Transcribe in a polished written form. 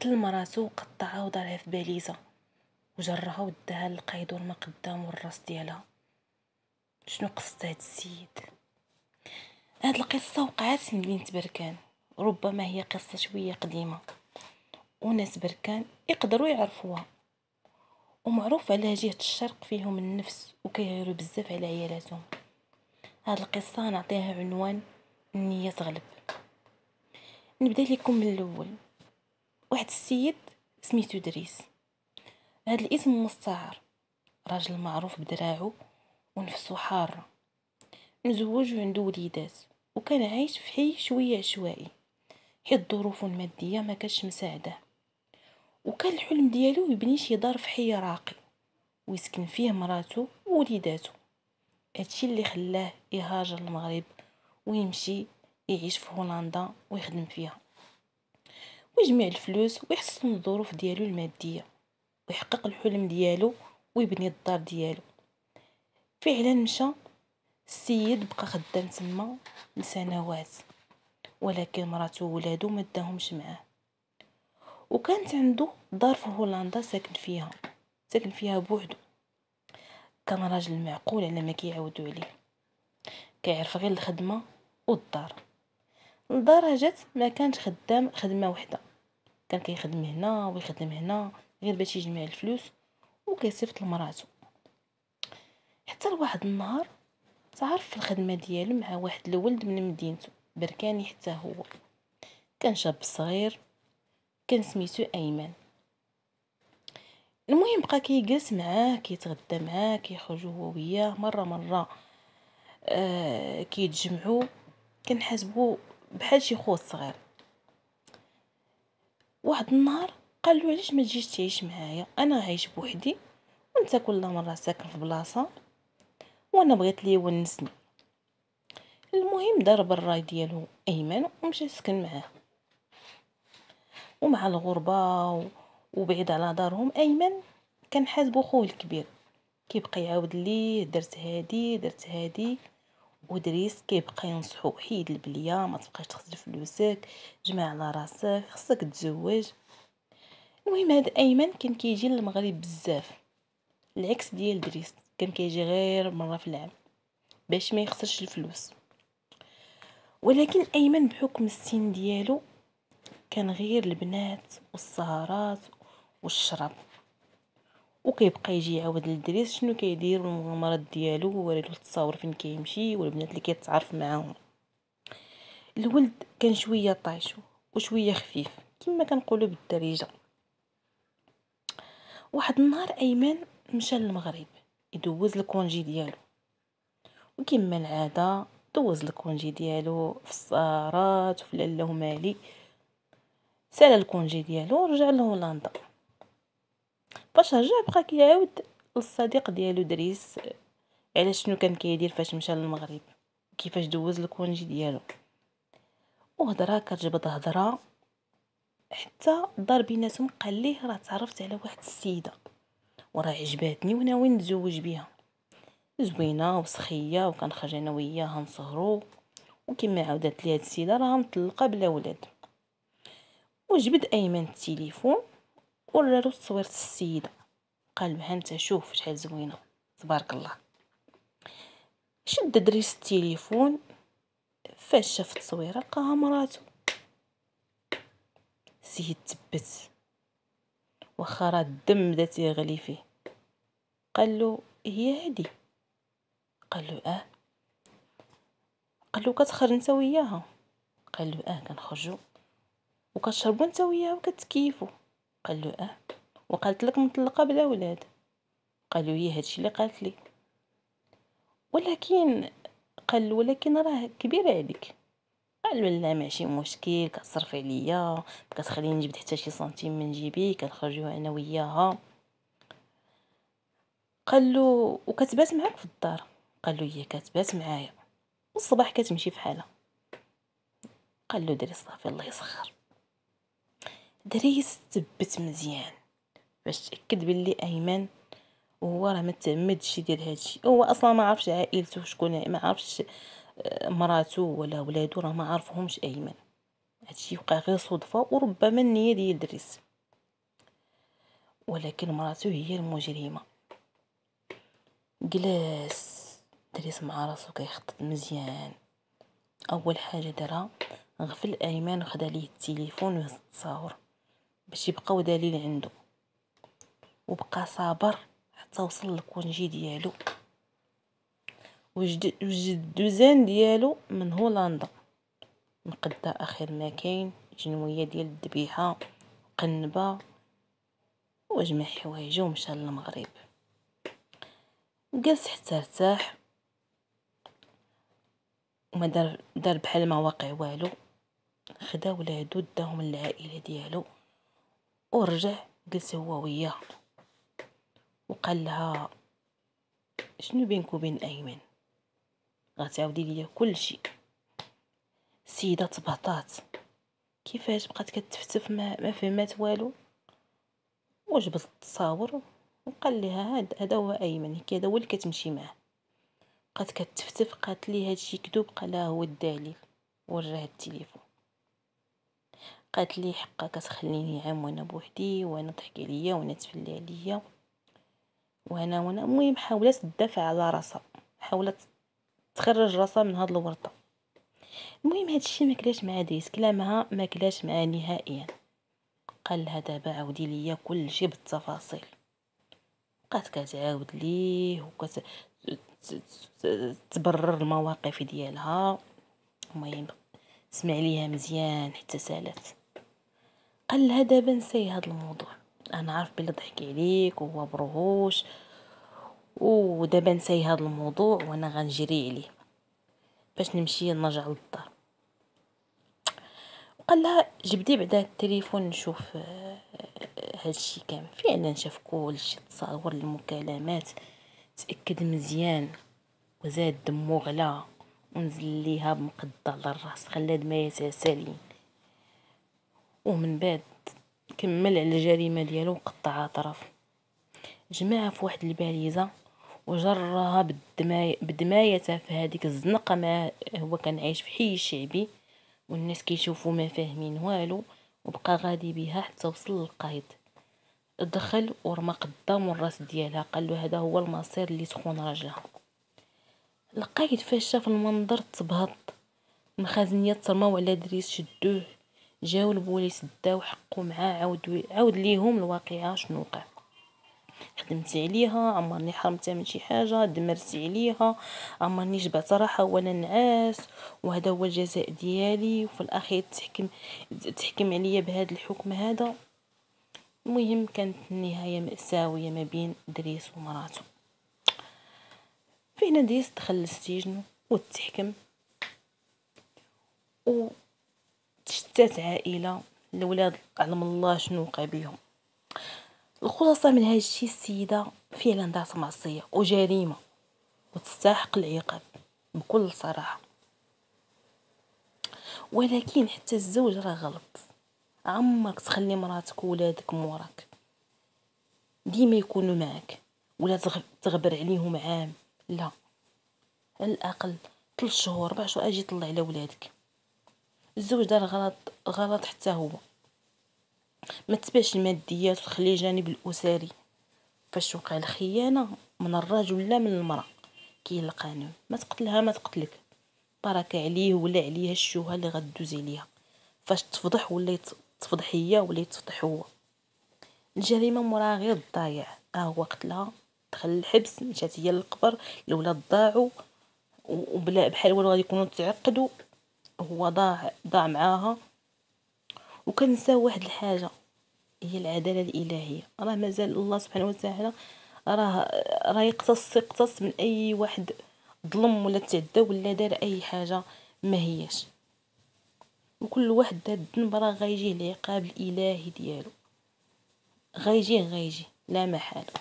قتل مراتو وقطعها ودارها في باليزه وجرها وداها للقايد ما قدام الراس ديالها. شنو قصة هاد السيد؟ هاد القصة وقعت في مدينة بركان. ربما هي قصة شوية قديمة وناس بركان يقدروا يعرفوها، ومعروف على جهة الشرق فيهم النفس وكيغيروا بزاف على عيالاتهم. هاد القصة نعطيها عنوان النية تغلب. نبدا لكم من الاول. واحد السيد سميتو دريس، هاد الاسم مستعار، راجل معروف بدراعو ونفسه حارة، مزوج وعنده وليدات، وكان عايش في حي شوية عشوائي حيت ظروفه المادية ما كانش مساعده. وكان الحلم ديالو يبني شي دار في حي راقي ويسكن فيه مراته ووليداته. هادشي اللي خلاه يهاجر للمغرب ويمشي يعيش في هولندا ويخدم فيها ويجمع الفلوس ويحسن الظروف ديالو المادية ويحقق الحلم ديالو ويبني الدار ديالو. فعلا مشى السيد، بقى خدام تما لسنوات، ولكن مراته وولادو ما داهمش معاه. وكانت عنده دار في هولندا ساكن فيها بوحدو. كان راجل معقول على ما كيعاودوا عليه، كيعرف غير الخدمه والدار. الدار جات ما كانش خدام خدمه وحده، كان كيخدم هنا ويخدم هنا غير باش يجمع الفلوس وكيصيفط لمراته. حتى لواحد النهار تعرف في الخدمه ديالو مع واحد الولد من مدينته بركاني حتى هو. كان شاب صغير، كان سميتو ايمن. المهم بقى كيجلس معاه، كيتغدى معاه، كيخرجوا هو وياه مره كيتجمعوا. كنحسبوا بحال شي خوت صغير. واحد النهار قال له علاش ما تجيش تعيش معايا؟ انا عايش بوحدي وانت كل مره ساكن في بلاصه وانا بغيت لي يونسني. المهم ضرب الراي ديالو ايمن ومشى سكن معاه. ومع الغربه وبعيد على دارهم، ايمن كان حاسبو خوه الكبير، كيبقى يعاود ليه درت هادي. ودريس كيبقى ينصحو حيد البليه، ما تبقاش تخسر فلوسك، جمع على راسك، خصك تزوج. المهم هذا ايمن كان كيجي للمغرب بزاف، العكس ديال دريس كان كيجي غير مره في العام باش ما يخسرش الفلوس. ولكن ايمن بحكم السن ديالو كان غير البنات والسهرات والشراب، وكيبقى يجي يعاود لدريس شنو كيدير المغامرات ديالو ووريلو التصاور فين كيمشي والبنات اللي كيتعرف معاهم. الولد كان شويه طايشو وشويه خفيف كما كنقولوا بالدارجه. واحد النهار ايمن مشى للمغرب يدوز الكونجي ديالو، وكما العاده دوز الكونجي ديالو في السهرات وفي لاله ومالي. سال الكونجي ديالو ورجع لهولندا. فاش رجع بقى كيعاود للصديق ديالو دريس على شنو كان كيدير فاش مشى للمغرب، كيفاش دوز الكونجي ديالو. وهضره كتجبد هضره حتى دار بيناتهم. قال ليه راه تعرفت على واحد السيده وراه عجباتني وناوي نتزوج بها، زوينه وسخيه، وكنخرج انا وياها نسهروا، وكما عاودت لي هاد السيده راه مطلقه بلا ولاد. وجبد ايمن التليفون ورالو تصويره السيده، قال له انت شوف شحال زوينه تبارك الله. شد دريس التليفون، فاش شاف التصويره لقاها مراته. السيد تبت واخا راه الدم بدا تيغلي فيه. قال له هي هادي؟ قال له قال له كتخرج انت وياها؟ قال له كنخرجوا. وكتشربوا انت وياها وكتكيفوا؟ قال له وقالت لك مطلقه بلا ولاد؟ قال له هي هادشي اللي قالت لي. ولكن قال له ولكن راه كبيره عليك. قال له لا ماشي مشكل، كتصرف عليا، ما كتخليني نجبد حتى شي سنتيم من جيبي، كنخرجوا انا وياها. قال له وكتبات معاك في الدار؟ قال له هي كتبات معايا والصباح كتمشي في حالها. قال له دريس صافي الله يسخر. دريس تبت مزيان باش تاكد باللي ايمن وهو راه متعمدش يدير هادشي. هو اصلا ما عرفش عائلته شكون، ما عرفش مراته ولا ولادو، راه ما عرفهمش ايمن. هادشي وقع غير صدفه وربما النيه ديال دريس. ولكن مراتو هي المجرمه. جلاس دريس مع راسو كيخطط مزيان. اول حاجه دارها غفل ايمن وخدا ليه التليفون وهز التصاور باش يبقاو دليل عنده، وبقى صابر حتى وصل للكونجي ديالو. وجد الدوزان ديالو من هولندا، مقدا اخر ما كاين، جنويه ديال الذبيحه، قنبه وجمع حوايجو ومشى للمغرب. جلس حتى ارتاح وما دار بحال ما واقع والو. خدا ولادو داهم للعائله ديالو ورجع جلس هو وياها وقال لها شنو بينك وبين ايمن؟ غتعاودي ليا كل شيء. السيده تبهطات، كيفاش بقات كتفتف ما فهمات والو. وجبت التصاور وقال لها هذا هو ايمن، هذا هو اللي كتمشي معاه. بقات كتفتف، قالت لي هادشي كذوب، قال لها هو الدليل ورجع التليفون. قالت لي حقا كتخليني عام وانا بوحدي، وانا ضحكي عليا وانا تفلي عليا وانا المهم حاولت تدافع على راسها، حاولت تخرج راسها من هاد الورطه. المهم هادشي ما كلاش مع ديس، كلامها ما كلاش معاه نهائيا. قال لها دابا عاودي ليا كل شيء بالتفاصيل. بقات كتعاود ليه تبرر المواقف ديالها. المهم سمع ليها مزيان حتى سالات. قال لها دابا نسي هذا الموضوع، انا عارف بلي ضحكي عليك وهو برهوش، ودابا نسي هذا الموضوع وانا غنجري عليه باش نمشي نرجع للدار. وقال لها جبدي بعدا التليفون نشوف هادشي كامل. فعلا شاف كلشي، تصاور المكالمات، تاكد مزيان وزاد دمو غلا ونزل ليها بمقدة على الراس، خلى دمها يتسالين. ومن بعد كمل على الجريمه ديالو وقطع اطراف. جمعها في واحد الباليزه وجرها بدمايه في هذيك الزنقه. ما هو كان عايش في حي شعبي والناس كيشوفوا ما فاهمين والو، وبقى غادي بها حتى وصل للقايد. دخل ورمى قدام الراس ديالها، قال له هذا هو المصير اللي تخون راجلها. القايد فاش شاف المنظر تبهط. المخازنيات ترماو على دريس، شدوه، جاو البوليس داو حقوا معاه، عاود ليهم الواقعه شنو وقع. خدمت عليها، عمرني حرمتها من شي حاجه، دمرت عليها، عمرني جبعت راحه وانا نعاس، وهذا هو الجزاء ديالي، وفي الاخير تحكم عليا بهذا الحكم هذا. المهم كانت النهايه مأساويه ما بين دريس ومراته. فينا دريس دخل للسجن وتحكم، وتشتات عائله، الاولاد علم الله شنو وقع بهم. الخلاصه من هذا الشيء، السيده فعلا دارت معصيه وجريمه وتستحق العقاب بكل صراحه. ولكن حتى الزوج راه غلط. عمرك تخلي مراتك وولادك موراك ديما يكونوا معك، ولا تغبر عليهم عام؟ لا، على الاقل 3 شهور 4 شهور اجي طلع على ولادك. الزوج دار غلط حتى هو. ما تباعش الماديات وتخلي الجانب الاسري. فاش وقع الخيانه من الرجل لا من المراه، كاين القانون، ما تقتلها ما تقتلك، بركه عليه ولا عليها الشوهه اللي غدوز عليها. فاش تفضح ولا تفضح هي ولا يتفضح هو. الجريمه موراها غير الضايع، هو قتلها، دخل الحبس، مشات هي للقبر، الاولاد ضاعوا وبلا بحال والو غادي يكونوا تعقدوا، هو ضاع معاها. وكنساو واحد الحاجه، هي العداله الالهيه. راه مازال الله سبحانه وتعالى راه يقتص من اي واحد ظلم ولا تعدى ولا دار اي حاجه ما هياش. وكل واحد دار الذنب راه غيجيه العقاب الالهي ديالو، غيجي لا محاله.